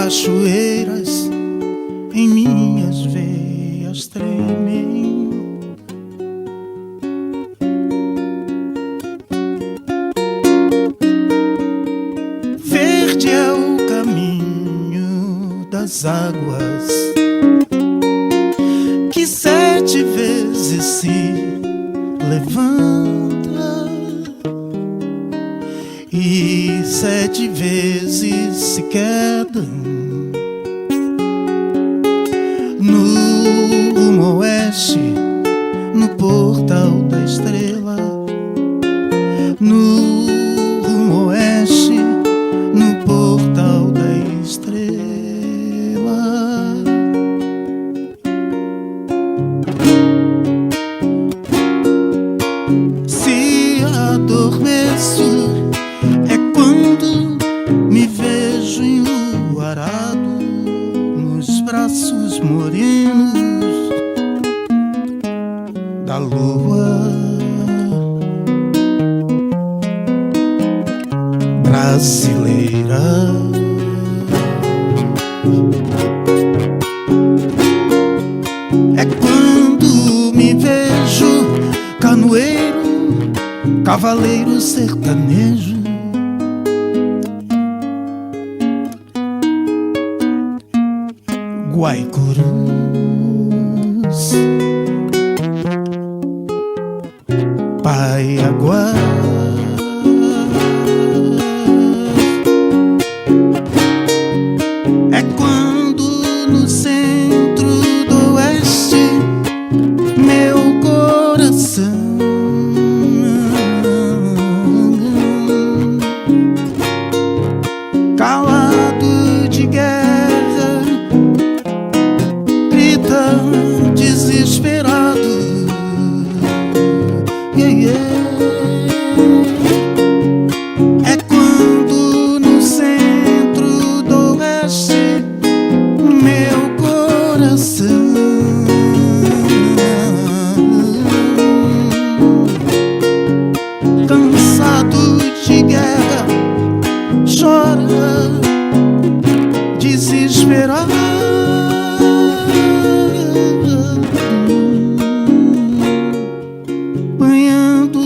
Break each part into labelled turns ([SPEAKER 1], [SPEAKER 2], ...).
[SPEAKER 1] cachoeiras em minhas veias tremem. Verde é o caminho das águas que 7 vezes se levanta e 7 vezes se quedam. No rumo oeste, no portal da estrela. No rumo oeste, no portal da estrela. Se adormeço é quando me vejo enluarado nos braços morenos da lua brasileira. É quando me vejo canoeiro, cavaleiro sertanejo, Guaicurus, Paiaguá. É quando no centro do oeste meu coração calado de guerra grita desesperado. Yeah, yeah. É quando no centro do oeste meu coração cansado de guerra chora desesperado. Banhando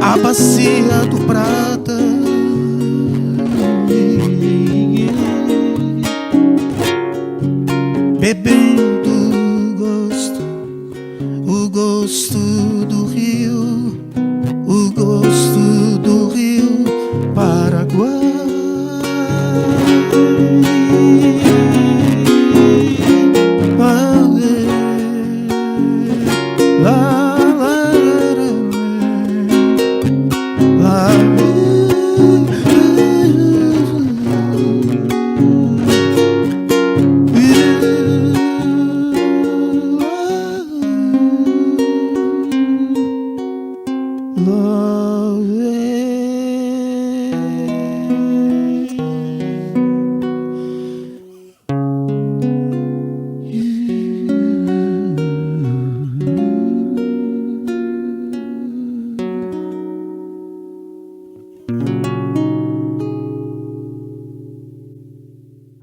[SPEAKER 1] a bacia do Prata,